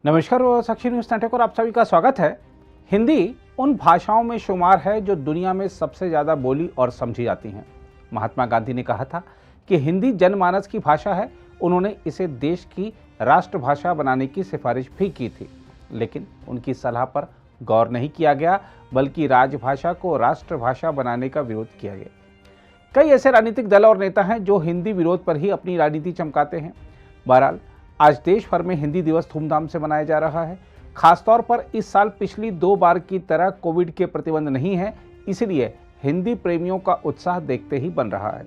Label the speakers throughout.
Speaker 1: नमस्कार, साक्षी news network और आप सभी का स्वागत है। हिंदी उन भाषाओं में शुमार है जो दुनिया में सबसे ज्यादा बोली और समझी जाती हैं। महात्मा गांधी ने कहा था कि हिंदी जनमानस की भाषा है। उन्होंने इसे देश की राष्ट्रभाषा बनाने की सिफारिश भी की थी, लेकिन उनकी सलाह पर गौर नहीं किया गया, बल्कि राजभाषा को राष्ट्रभाषा बनाने का विरोध किया गया। कई ऐसे राजनीतिक दल और नेता हैं जो हिंदी विरोध पर ही अपनी राजनीति चमकाते हैं। बहरहाल, आज देश भर में हिंदी दिवस धूमधाम से मनाया जा रहा है। खासतौर पर इस साल पिछली 2 बार की तरह कोविड के प्रतिबंध नहीं है, इसलिए हिंदी प्रेमियों का उत्साह देखते ही बन रहा है।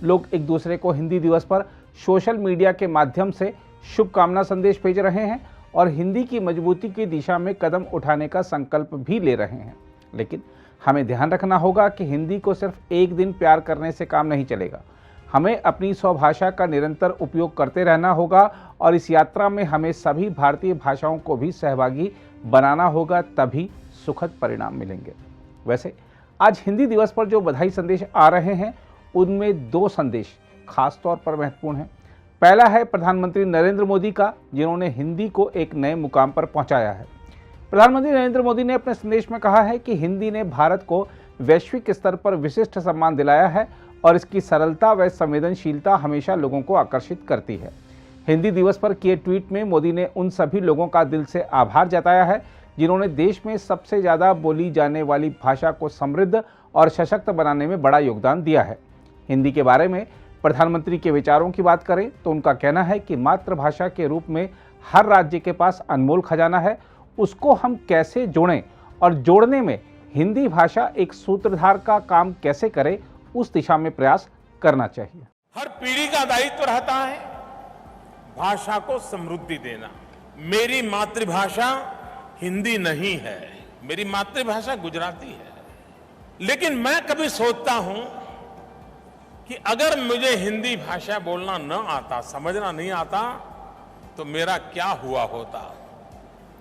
Speaker 1: लोग एक दूसरे को हिंदी दिवस पर सोशल मीडिया के माध्यम से शुभकामना संदेश भेज रहे हैं और हिंदी की मजबूती की दिशा में कदम उठाने का संकल्प भी ले रहे हैं। लेकिन हमें ध्यान रखना होगा कि हिंदी को सिर्फ एक दिन प्यार करने से काम नहीं चलेगा। हमें अपनी स्वभाषा का निरंतर उपयोग करते रहना होगा और इस यात्रा में हमें सभी भारतीय भाषाओं को भी सहभागी बनाना होगा, तभी सुखद परिणाम मिलेंगे। वैसे आज हिंदी दिवस पर जो बधाई संदेश आ रहे हैं, उनमें 2 संदेश खास तौर पर महत्वपूर्ण हैं। पहला है प्रधानमंत्री नरेंद्र मोदी का, जिन्होंने हिंदी को एक नए मुकाम पर पहुंचाया है। प्रधानमंत्री नरेंद्र मोदी ने अपने संदेश में कहा है कि हिंदी ने भारत को वैश्विक स्तर पर विशिष्ट सम्मान दिलाया है और इसकी सरलता व संवेदनशीलता हमेशा लोगों को आकर्षित करती है। हिंदी दिवस पर किए ट्वीट में मोदी ने उन सभी लोगों का दिल से आभार जताया है जिन्होंने देश में सबसे ज़्यादा बोली जाने वाली भाषा को समृद्ध और सशक्त बनाने में बड़ा योगदान दिया है। हिंदी के बारे में प्रधानमंत्री के विचारों की बात करें तो उनका कहना है कि मातृभाषा के रूप में हर राज्य के पास अनमोल खजाना है, उसको हम कैसे जोड़ें और जोड़ने में हिंदी भाषा एक सूत्रधार का काम कैसे करे, उस दिशा में प्रयास करना चाहिए।
Speaker 2: हर पीढ़ी का दायित्व रहता है भाषा को समृद्धि देना। मेरी मातृभाषा हिंदी नहीं है, मेरी मातृभाषा गुजराती है, लेकिन मैं कभी सोचता हूं कि अगर मुझे हिंदी भाषा बोलना न आता, समझना नहीं आता, तो मेरा क्या हुआ होता।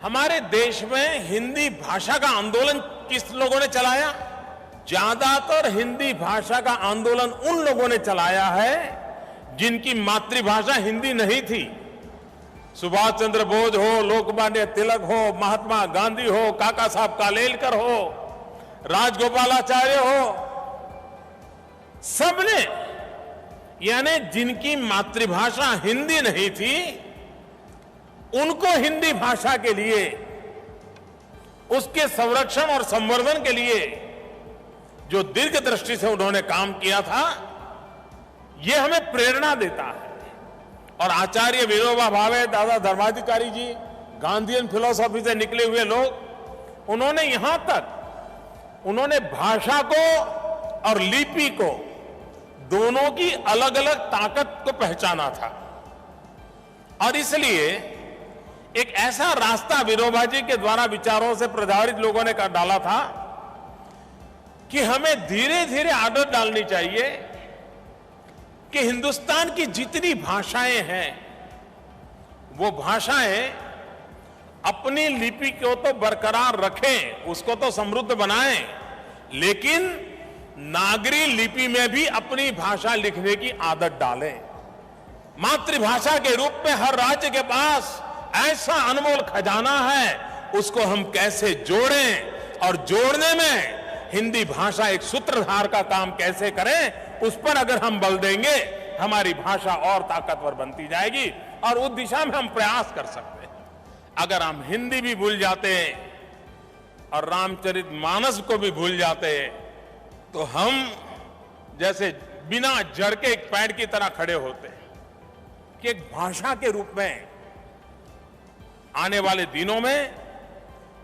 Speaker 2: हमारे देश में हिंदी भाषा का आंदोलन किस लोगों ने चलाया? ज्यादातर हिंदी भाषा का आंदोलन उन लोगों ने चलाया है जिनकी मातृभाषा हिंदी नहीं थी। सुभाष चंद्र बोस हो, लोकमान्य तिलक हो, महात्मा गांधी हो, काका साहब कालेलकर हो, राजगोपालाचार्य हो, सबने, यानी जिनकी मातृभाषा हिंदी नहीं थी, उनको हिंदी भाषा के लिए, उसके संरक्षण और संवर्धन के लिए जो दीर्घ दृष्टि से उन्होंने काम किया था, यह हमें प्रेरणा देता है। और आचार्य विनोबा भावे, दादा धर्माधिकारी जी, गांधीयन फिलॉसफी से निकले हुए लोग, उन्होंने यहां तक उन्होंने भाषा को और लिपि को, दोनों की अलग अलग ताकत को पहचाना था। और इसलिए एक ऐसा रास्ता विनोबा जी के द्वारा विचारों से प्रभावित लोगों ने कर डाला था कि हमें धीरे धीरे आदत डालनी चाहिए कि हिंदुस्तान की जितनी भाषाएं हैं, वो भाषाएं अपनी लिपि को तो बरकरार रखें, उसको तो समृद्ध बनाएं, लेकिन नागरी लिपि में भी अपनी भाषा लिखने की आदत डालें। मातृभाषा के रूप में हर राज्य के पास ऐसा अनमोल खजाना है, उसको हम कैसे जोड़ें और जोड़ने में हिंदी भाषा एक सूत्रधार का काम कैसे करें, उस पर अगर हम बल देंगे, हमारी भाषा और ताकतवर बनती जाएगी और उस दिशा में हम प्रयास कर सकते हैं। अगर हम हिंदी भी भूल जाते और रामचरितमानस को भी भूल जाते, तो हम जैसे बिना जड़ के एक पेड़ की तरह खड़े होते कि एक भाषा के रूप में आने वाले दिनों में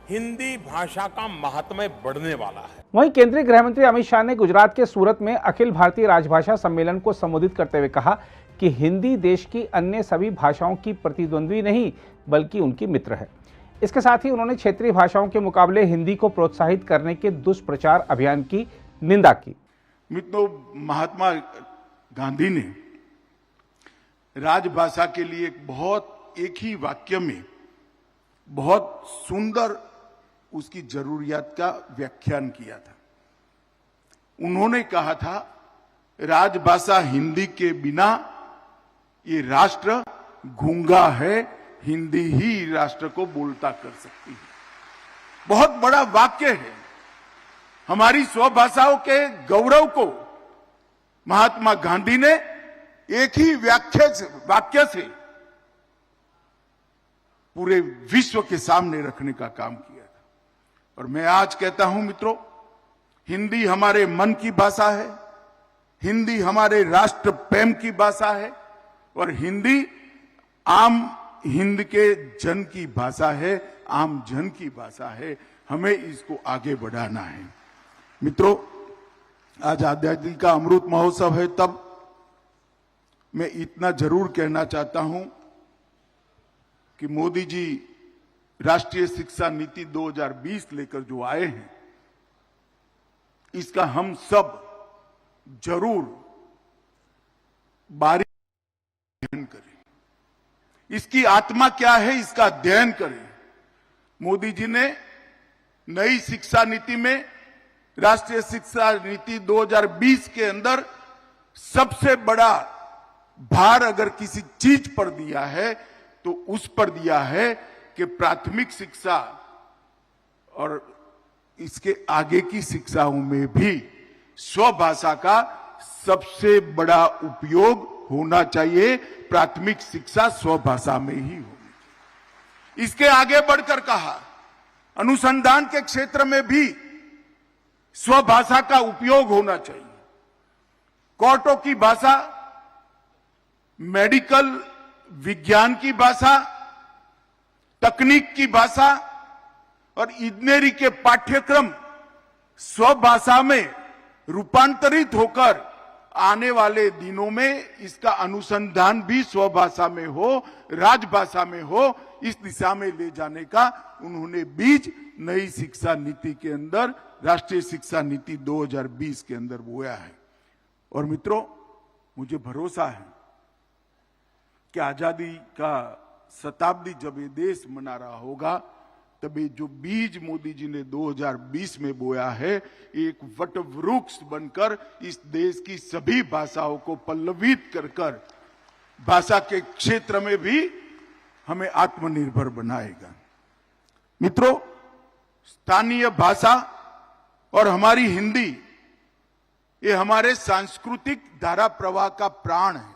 Speaker 2: हिंदी भाषा का महात्म्य बढ़ने वाला है।
Speaker 1: वहीं केंद्रीय गृह मंत्री अमित शाह ने गुजरात के सूरत में अखिल भारतीय राजभाषा सम्मेलन को संबोधित करते हुए कहा कि हिंदी देश की अन्य सभी भाषाओं की प्रतिद्वंद्वी नहीं, बल्कि उनकी मित्र है। इसके साथ ही उन्होंने क्षेत्रीय भाषाओं के मुकाबले हिंदी को प्रोत्साहित करने के दुष्प्रचार अभियान की निंदा की।
Speaker 3: मित्रों, महात्मा गांधी ने राजभाषा के लिए एक ही वाक्य में बहुत सुंदर उसकी जरूरियात का व्याख्यान किया था। उन्होंने कहा था, राजभाषा हिंदी के बिना ये राष्ट्र गूंगा है, हिंदी ही राष्ट्र को बोलता कर सकती है। बहुत बड़ा वाक्य है। हमारी स्वभाषाओं के गौरव को महात्मा गांधी ने एक ही वाक्य से पूरे विश्व के सामने रखने का काम किया था। और मैं आज कहता हूं मित्रों, हिंदी हमारे मन की भाषा है, हिंदी हमारे राष्ट्र प्रेम की भाषा है और हिंदी आम हिंद के जन की भाषा है, आम जन की भाषा है। हमें इसको आगे बढ़ाना है। मित्रों, आज आजादी का अमृत महोत्सव है, तब मैं इतना जरूर कहना चाहता हूं कि मोदी जी राष्ट्रीय शिक्षा नीति 2020 लेकर जो आए हैं, इसका हम सब जरूर बारीक अध्ययन करें। इसकी आत्मा क्या है, इसका अध्ययन करें। मोदी जी ने नई शिक्षा नीति में, राष्ट्रीय शिक्षा नीति 2020 के अंदर सबसे बड़ा भार अगर किसी चीज पर दिया है तो उस पर दिया है कि प्राथमिक शिक्षा और इसके आगे की शिक्षाओं में भी स्वभाषा का सबसे बड़ा उपयोग होना चाहिए। प्राथमिक शिक्षा स्वभाषा में ही होनी चाहिए। इसके आगे बढ़कर कहा, अनुसंधान के क्षेत्र में भी स्वभाषा का उपयोग होना चाहिए। कोर्टों की भाषा, मेडिकल विज्ञान की भाषा, तकनीक की भाषा और इंजीनियरिंग के पाठ्यक्रम स्वभाषा में रूपांतरित होकर आने वाले दिनों में इसका अनुसंधान भी स्वभाषा में हो, राजभाषा में हो, इस दिशा में ले जाने का उन्होंने बीज नई शिक्षा नीति के अंदर, राष्ट्रीय शिक्षा नीति 2020 के अंदर बोया है। और मित्रों, मुझे भरोसा है कि आजादी का शताब्दी जब ये देश मना रहा होगा, तब ये जो बीज मोदी जी ने 2020 में बोया है, एक वट वृक्ष बनकर इस देश की सभी भाषाओं को पल्लवित कर भाषा के क्षेत्र में भी हमें आत्मनिर्भर बनाएगा। मित्रों, स्थानीय भाषा और हमारी हिंदी, ये हमारे सांस्कृतिक धारा प्रवाह का प्राण है।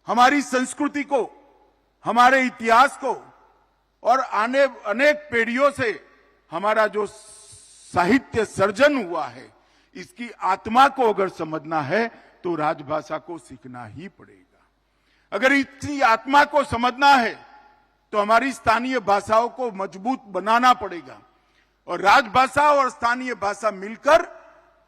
Speaker 3: हमारी संस्कृति को, हमारे इतिहास को और आने अनेक पीढ़ियों से हमारा जो साहित्य सर्जन हुआ है, इसकी आत्मा को अगर समझना है तो राजभाषा को सीखना ही पड़ेगा। अगर इसकी आत्मा को समझना है तो हमारी स्थानीय भाषाओं को मजबूत बनाना पड़ेगा। और राजभाषा और स्थानीय भाषा मिलकर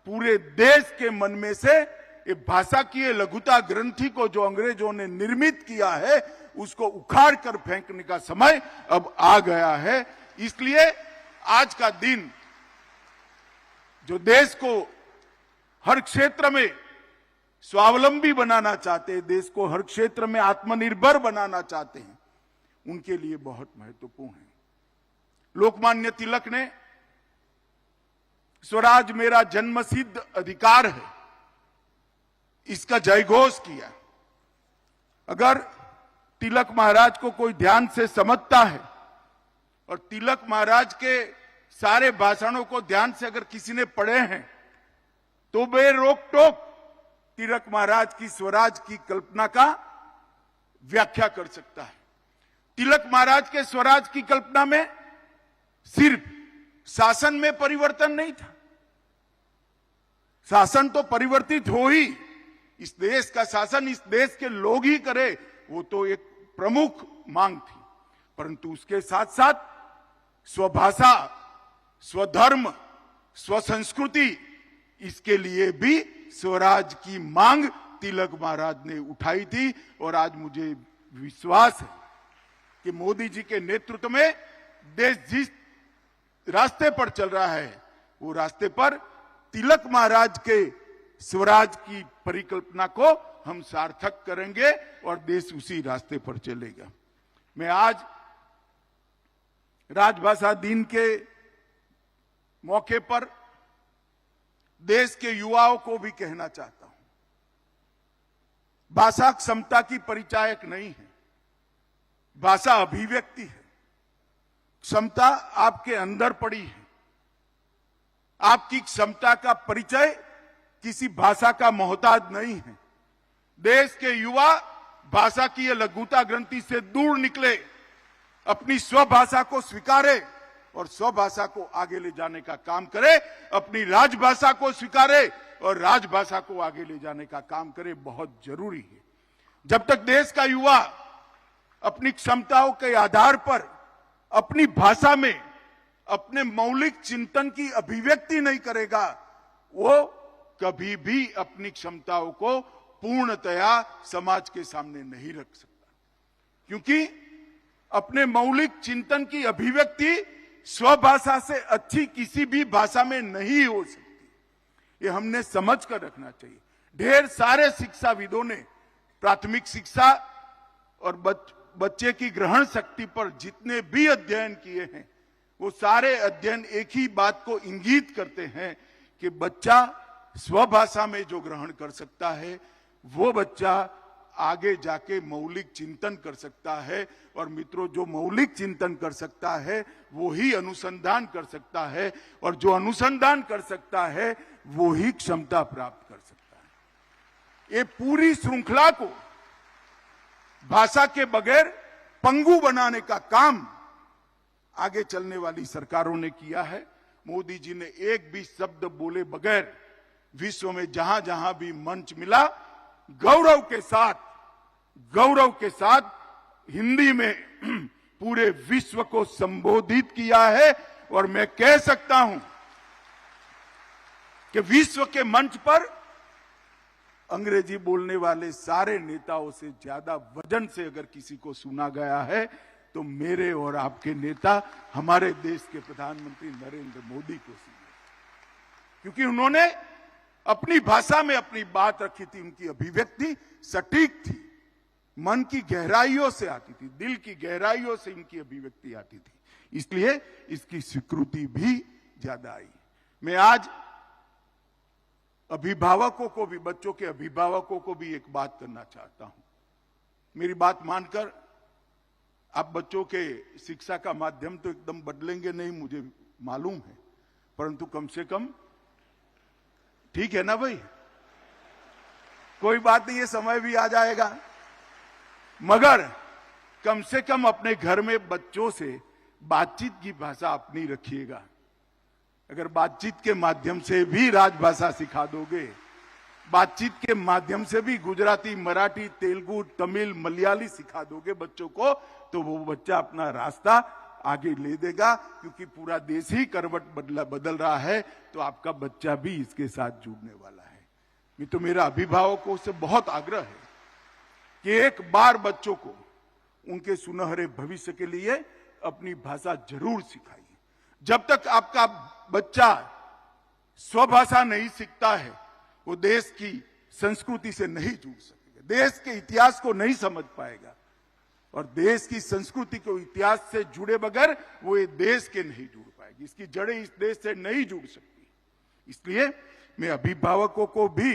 Speaker 3: पूरे देश के मन में से ये भाषा की लघुता ग्रंथि को जो अंग्रेजों ने निर्मित किया है, उसको उखाड़ कर फेंकने का समय अब आ गया है। इसलिए आज का दिन जो देश को हर क्षेत्र में स्वावलंबी बनाना चाहते हैं, देश को हर क्षेत्र में आत्मनिर्भर बनाना चाहते हैं, उनके लिए बहुत महत्वपूर्ण है। लोकमान्य तिलक ने स्वराज मेरा जन्मसिद्ध अधिकार है, इसका जयघोष किया। अगर तिलक महाराज को कोई ध्यान से समझता है और तिलक महाराज के सारे भाषणों को ध्यान से अगर किसी ने पढ़े हैं, तो बे रोक टोक तिलक महाराज की स्वराज की कल्पना का व्याख्या कर सकता है। तिलक महाराज के स्वराज की कल्पना में सिर्फ शासन में परिवर्तन नहीं था, शासन तो परिवर्तित हो ही, इस देश का शासन इस देश के लोग ही करे, वो तो एक प्रमुख मांग थी। परंतु उसके साथ साथ स्वभाषा, स्वधर्म, स्वसंस्कृति, इसके लिए भी स्वराज की मांग तिलक महाराज ने उठाई थी। और आज मुझे विश्वास है कि मोदी जी के नेतृत्व में देश जिस रास्ते पर चल रहा है, वो रास्ते पर तिलक महाराज के स्वराज की परिकल्पना को हम सार्थक करेंगे और देश उसी रास्ते पर चलेगा। मैं आज राजभाषा दिन के मौके पर देश के युवाओं को भी कहना चाहता हूं, भाषा क्षमता की परिचायक नहीं है। भाषा अभिव्यक्ति है, क्षमता आपके अंदर पड़ी है। आपकी क्षमता का परिचय किसी भाषा का मोहताज नहीं है। देश के युवा भाषा की लघुता ग्रंथि से दूर निकले, अपनी स्वभाषा को स्वीकारे और स्वभाषा को आगे ले जाने का काम करे, अपनी राजभाषा को स्वीकारे और राजभाषा को आगे ले जाने का काम करे, बहुत जरूरी है। जब तक देश का युवा अपनी क्षमताओं के आधार पर अपनी भाषा में अपने मौलिक चिंतन की अभिव्यक्ति नहीं करेगा, वो कभी भी अपनी क्षमताओं को पूर्णतया समाज के सामने नहीं रख सकता, क्योंकि अपने मौलिक चिंतन की अभिव्यक्ति स्वभाषा से अच्छी किसी भी भाषा में नहीं हो सकती। ये हमने समझ कर रखना चाहिए। ढेर सारे शिक्षाविदों ने प्राथमिक शिक्षा और बच्चे की ग्रहण शक्ति पर जितने भी अध्ययन किए हैं, वो सारे अध्ययन एक ही बात को इंगित करते हैं कि बच्चा स्वभाषा में जो ग्रहण कर सकता है, वो बच्चा आगे जाके मौलिक चिंतन कर सकता है। और मित्रों, जो मौलिक चिंतन कर सकता है वो ही अनुसंधान कर सकता है, और जो अनुसंधान कर सकता है वो ही क्षमता प्राप्त कर सकता है। ये पूरी श्रृंखला को भाषा के बगैर पंगु बनाने का काम आगे चलने वाली सरकारों ने किया है। मोदी जी ने एक भी शब्द बोले बगैर विश्व में जहां जहां भी मंच मिला, गौरव के साथ हिंदी में पूरे विश्व को संबोधित किया है। और मैं कह सकता हूं कि विश्व के मंच पर अंग्रेजी बोलने वाले सारे नेताओं से ज्यादा वजन से अगर किसी को सुना गया है तो मेरे और आपके नेता, हमारे देश के प्रधानमंत्री नरेंद्र मोदी को सुना, क्योंकि उन्होंने अपनी भाषा में अपनी बात रखी थी। उनकी अभिव्यक्ति सटीक थी, मन की गहराइयों से आती थी, दिल की गहराइयों से इनकी अभिव्यक्ति आती थी, इसलिए इसकी स्वीकृति भी ज्यादा आई। मैं आज अभिभावकों को भी, बच्चों के अभिभावकों को भी एक बात करना चाहता हूं। मेरी बात मानकर आप बच्चों के शिक्षा का माध्यम तो एकदम बदलेंगे नहीं, मुझे मालूम है, परंतु कम से कम, ठीक है ना भाई, कोई बात नहीं, ये समय भी आ जाएगा, मगर कम से कम अपने घर में बच्चों से बातचीत की भाषा अपनी रखिएगा। अगर बातचीत के माध्यम से भी राजभाषा सिखा दोगे, बातचीत के माध्यम से भी गुजराती, मराठी, तेलुगु, तमिल, मलयाली सिखा दोगे बच्चों को, तो वो बच्चा अपना रास्ता आगे ले देगा, क्योंकि पूरा देश ही करवट बदल रहा है, तो आपका बच्चा भी इसके साथ जुड़ने वाला है। मैं तो मेरा अभिभावकों से बहुत आग्रह है कि एक बार बच्चों को उनके सुनहरे भविष्य के लिए अपनी भाषा जरूर सिखाइए। जब तक आपका बच्चा स्वभाषा नहीं सीखता है, वो देश की संस्कृति से नहीं जुड़ सकेगा, देश के इतिहास को नहीं समझ पाएगा, और देश की संस्कृति को इतिहास से जुड़े बगैर वो ये देश के नहीं जुड़ पाएगी, इसकी जड़ें इस देश से नहीं जुड़ सकती। इसलिए मैं अभिभावकों को भी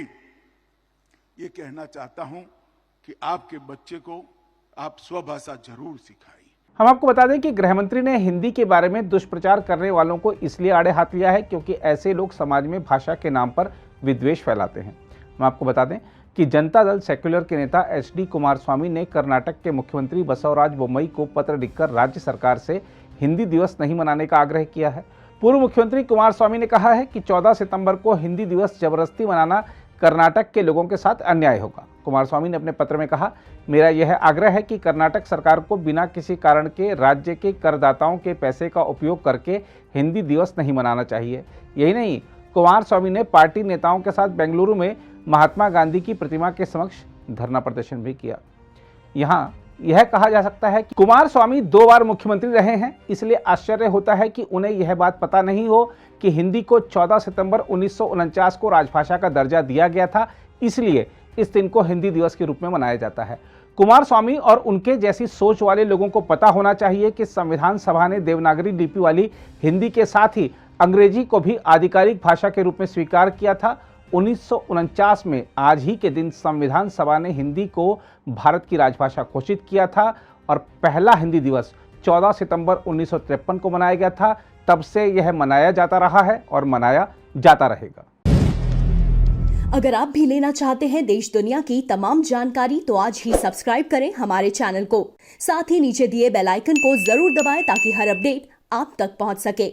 Speaker 3: ये कहना चाहता हूं कि आपके बच्चे को आप स्वभाषा जरूर सिखाइए।
Speaker 1: हम आपको बता दें कि गृह मंत्री ने हिंदी के बारे में दुष्प्रचार करने वालों को इसलिए आड़े हाथ लिया है क्योंकि ऐसे लोग समाज में भाषा के नाम पर विद्वेष फैलाते हैं। हम आपको बता दें कि जनता दल सेक्युलर के नेता एच.डी. कुमारस्वामी ने कर्नाटक के मुख्यमंत्री बसवराज बोम्मई को पत्र लिखकर राज्य सरकार से हिंदी दिवस नहीं मनाने का आग्रह किया है। पूर्व मुख्यमंत्री कुमारस्वामी ने कहा है कि 14 सितंबर को हिंदी दिवस जबरदस्ती मनाना कर्नाटक के लोगों के साथ अन्याय होगा। कुमारस्वामी ने अपने पत्र में कहा, मेरा यह आग्रह है कि कर्नाटक सरकार को बिना किसी कारण के राज्य के करदाताओं के पैसे का उपयोग करके हिंदी दिवस नहीं मनाना चाहिए। यही नहीं, कुमारस्वामी ने पार्टी नेताओं के साथ बेंगलुरु में महात्मा गांधी की प्रतिमा के समक्ष धरना प्रदर्शन भी किया। यहाँ यह कहा जा सकता है कि कुमारस्वामी 2 बार मुख्यमंत्री रहे हैं, इसलिए आश्चर्य होता है कि उन्हें यह बात पता नहीं हो कि हिंदी को 14 सितंबर 1949 को राजभाषा का दर्जा दिया गया था, इसलिए इस दिन को हिंदी दिवस के रूप में मनाया जाता है। कुमारस्वामी और उनके जैसी सोच वाले लोगों को पता होना चाहिए कि संविधान सभा ने देवनागरी लिपि वाली हिंदी के साथ ही अंग्रेजी को भी आधिकारिक भाषा के रूप में स्वीकार किया था 1949 में आज ही के दिन संविधान सभा ने हिंदी को भारत की राजभाषा घोषित किया था और पहला हिंदी दिवस 14 सितंबर 1953 को मनाया गया था। तब से यह मनाया जाता रहा है और मनाया जाता रहेगा।
Speaker 4: अगर आप भी लेना चाहते हैं देश दुनिया की तमाम जानकारी तो आज ही सब्सक्राइब करें हमारे चैनल को। साथ ही नीचे दिए बेल आइकन को जरूर दबाएं ताकि हर अपडेट आप तक पहुंच सके।